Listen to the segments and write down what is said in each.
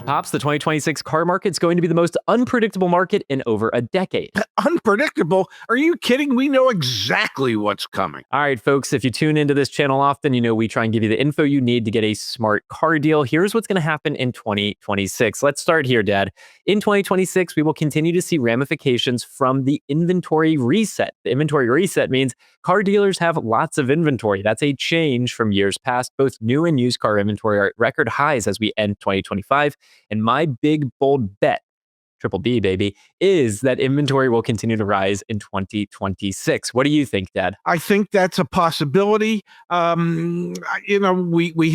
Pops, the 2026 car market's going to be the most unpredictable market in over a decade. Unpredictable? Are you kidding? We know exactly what's coming. All right, folks, if you tune into this channel often, you know we try and give you the info you need to get a smart car deal. Here's what's going to happen in 2026. Let's start here, Dad. In 2026, we will continue to see ramifications from the inventory reset. The inventory reset means car dealers have lots of inventory. That's a change from years past. Both new and used car inventory are at record highs as we end 2025. And my big, bold bet, triple B, baby, is that inventory will continue to rise in 2026. What do you think, Dad? I think that's a possibility. We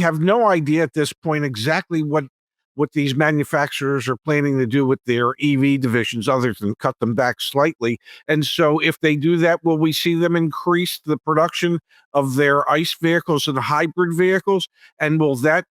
have no idea at this point exactly what these manufacturers are planning to do with their EV divisions other than cut them back slightly. And so if they do that, will we see them increase the production of their ICE vehicles and hybrid vehicles? And will that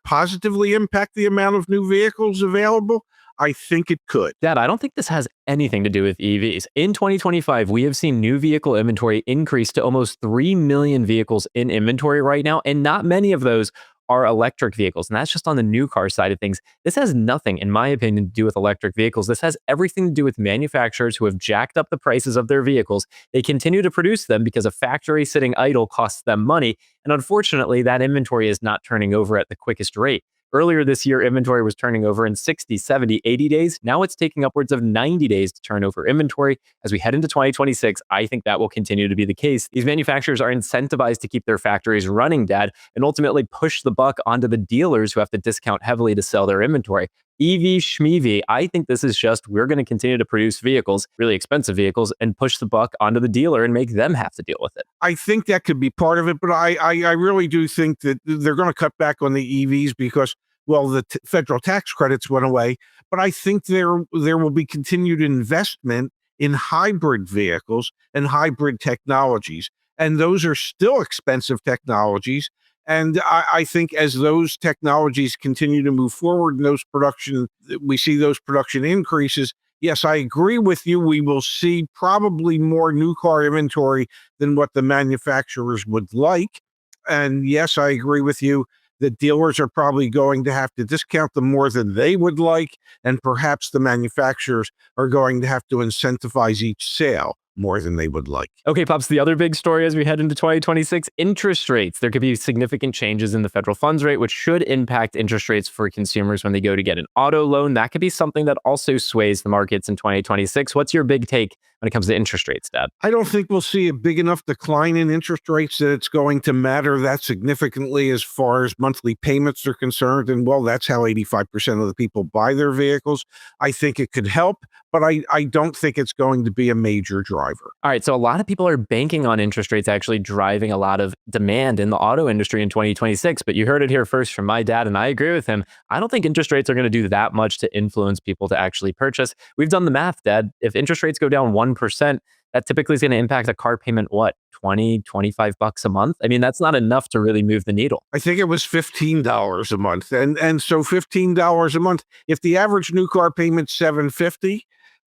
positively impact the amount of new vehicles available? I think it could. Dad, I don't think this has anything to do with EVs. In 2025, we have seen new vehicle inventory increase to almost 3 million vehicles in inventory right now, and not many of those are electric vehicles. And that's just on the new car side of things. This has nothing, in my opinion, to do with electric vehicles. This has everything to do with manufacturers who have jacked up the prices of their vehicles. They continue to produce them because a factory sitting idle costs them money. And unfortunately, that inventory is not turning over at the quickest rate. Earlier this year, inventory was turning over in 60, 70, 80 days. Now it's taking upwards of 90 days to turn over inventory. As we head into 2026, I think that will continue to be the case. These manufacturers are incentivized to keep their factories running, Dad, and ultimately push the buck onto the dealers who have to discount heavily to sell their inventory. EV schmev, I think this is just, we're going to continue to produce vehicles, really expensive vehicles, and push the buck onto the dealer and make them have to deal with it. I think that could be part of it, but I really do think that they're going to cut back on the EVs because, well, the federal tax credits went away. But I think there will be continued investment in hybrid vehicles and hybrid technologies. And those are still expensive technologies. And I think as those technologies continue to move forward and we see those production increases, yes, I agree with you. We will see probably more new car inventory than what the manufacturers would like. And yes, I agree with you that dealers are probably going to have to discount them more than they would like. And perhaps the manufacturers are going to have to incentivize each sale more than they would like. Okay, Pops, the other big story as we head into 2026, interest rates. There could be significant changes in the federal funds rate, which should impact interest rates for consumers when they go to get an auto loan. That could be something that also sways the markets in 2026. What's your big take when it comes to interest rates, Dad? I don't think we'll see a big enough decline in interest rates that it's going to matter that significantly as far as monthly payments are concerned. And well, that's how 85% of the people buy their vehicles. I think it could help, but I don't think it's going to be a major driver. All right, so a lot of people are banking on interest rates actually driving a lot of demand in the auto industry in 2026, but you heard it here first from my dad, and I agree with him. I don't think interest rates are going to do that much to influence people to actually purchase. We've done the math, Dad. If interest rates go down 1%, that typically is going to impact a car payment, what, 20, 25 bucks a month? I mean, that's not enough to really move the needle. I think it was $15 a month. And so $15 a month, if the average new car payment's $750,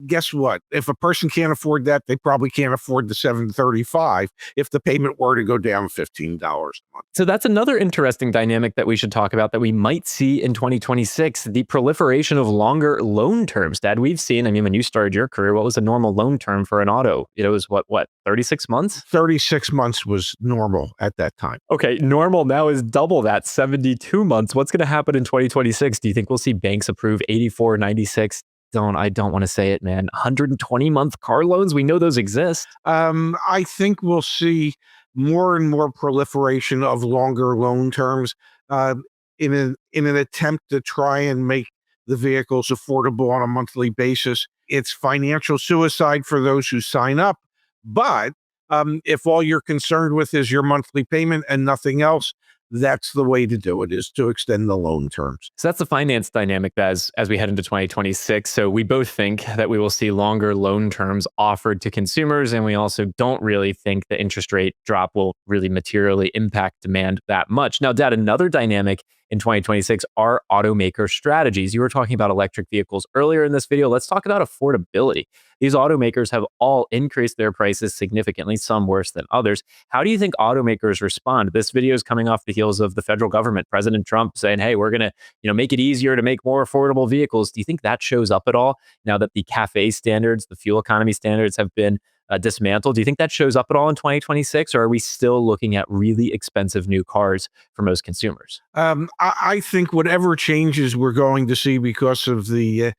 guess what? If a person can't afford that, they probably can't afford the $735 if the payment were to go down $15 a month. So that's another interesting dynamic that we should talk about that we might see in 2026, the proliferation of longer loan terms. Dad, we've seen, I mean, when you started your career, what was a normal loan term for an auto? It was what, 36 months? 36 months was normal at that time. Okay, normal now is double that, 72 months. What's going to happen in 2026? Do you think we'll see banks approve 84, 96? I don't want to say it, man. 120-month car loans. We know those exist. I think we'll see more and more proliferation of longer loan terms in an attempt to try and make the vehicles affordable on a monthly basis. It's financial suicide for those who sign up. But if all you're concerned with is your monthly payment and nothing else, that's the way to do it, is to extend the loan terms. So that's the finance dynamic as we head into 2026. So we both think that we will see longer loan terms offered to consumers, and we also don't really think the interest rate drop will really materially impact demand that much. Now, Dad, another dynamic in 2026 are automaker strategies. You were talking about electric vehicles earlier in this video. Let's talk about affordability. These automakers have all increased their prices significantly, some worse than others. How do you think automakers respond? This video is coming off the heels of the federal government, President Trump saying, "Hey, we're going to, make it easier to make more affordable vehicles." Do you think that shows up at all now that the CAFE standards, the fuel economy standards have been dismantled? Do you think that shows up at all in 2026, or are we still looking at really expensive new cars for most consumers? I think whatever changes we're going to see because of the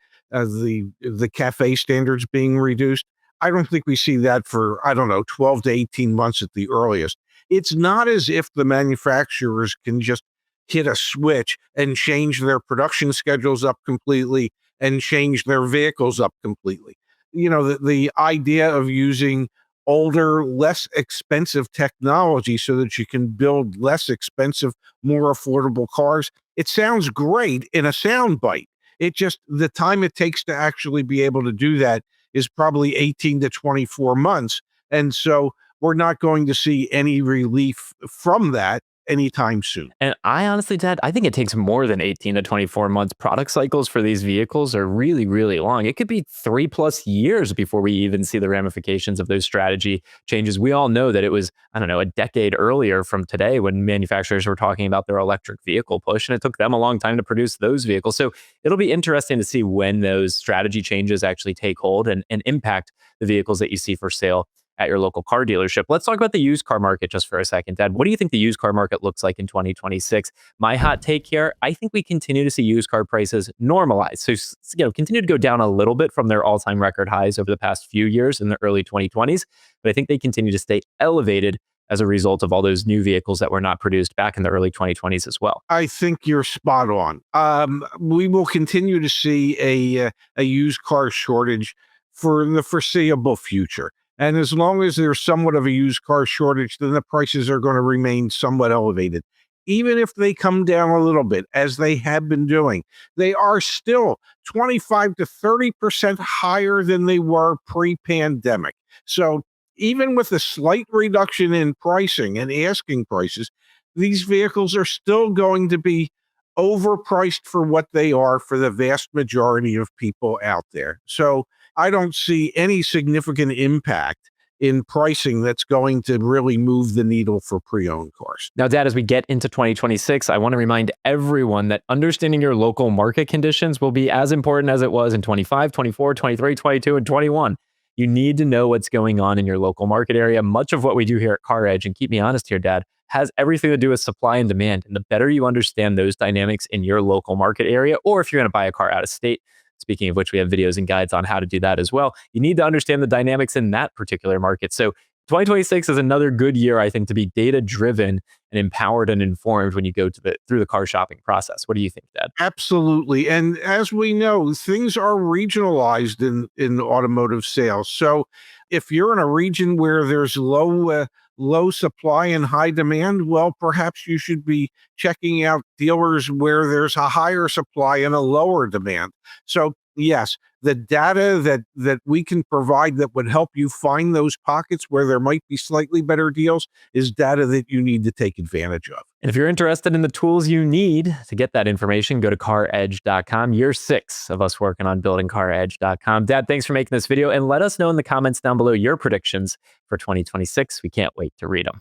cafe standards being reduced, I don't think we see that for, I don't know, 12 to 18 months at the earliest. It's not as if the manufacturers can just hit a switch and change their production schedules up completely and change their vehicles up completely. The idea of using older, less expensive technology so that you can build less expensive, more affordable cars, it sounds great in a sound bite. It just, the time it takes to actually be able to do that is probably 18 to 24 months. And so we're not going to see any relief from that anytime soon. And I honestly, Dad, I think it takes more than 18 to 24 months. Product cycles for these vehicles are really, really long. It could be 3+ years before we even see the ramifications of those strategy changes. We all know that it was, I don't know, a decade earlier from today when manufacturers were talking about their electric vehicle push, and it took them a long time to produce those vehicles. So it'll be interesting to see when those strategy changes actually take hold and impact the vehicles that you see for sale at your local car dealership. Let's talk about the used car market just for a second, Dad. What do you think the used car market looks like in 2026? My hot take here, I think we continue to see used car prices normalize. So, continue to go down a little bit from their all-time record highs over the past few years in the early 2020s, but I think they continue to stay elevated as a result of all those new vehicles that were not produced back in the early 2020s as well. I think you're spot on. We will continue to see a used car shortage for the foreseeable future. And as long as there's somewhat of a used car shortage, then the prices are going to remain somewhat elevated. Even if they come down a little bit, as they have been doing, they are still 25 to 30% higher than they were pre-pandemic. So even with a slight reduction in pricing and asking prices, these vehicles are still going to be overpriced for what they are for the vast majority of people out there. So I don't see any significant impact in pricing that's going to really move the needle for pre-owned cars. Now, Dad, as we get into 2026, I want to remind everyone that understanding your local market conditions will be as important as it was in 25, 24, 23, 22, and 21. You need to know what's going on in your local market area. Much of what we do here at CarEdge, and keep me honest here, Dad, has everything to do with supply and demand. And the better you understand those dynamics in your local market area, or if you're going to buy a car out of state, speaking of which, we have videos and guides on how to do that as well. You need to understand the dynamics in that particular market. So 2026 is another good year, I think, to be data-driven and empowered and informed when you go through the car shopping process. What do you think, Dad? Absolutely. And as we know, things are regionalized in automotive sales. So if you're in a region where there's low supply and high demand, well, perhaps you should be checking out dealers where there's a higher supply and a lower demand. So yes, the data that we can provide that would help you find those pockets where there might be slightly better deals is data that you need to take advantage of. And if you're interested in the tools you need to get that information, go to caredge.com. Year 6 of us working on building caredge.com. Dad, thanks for making this video, and let us know in the comments down below your predictions for 2026. We can't wait to read them.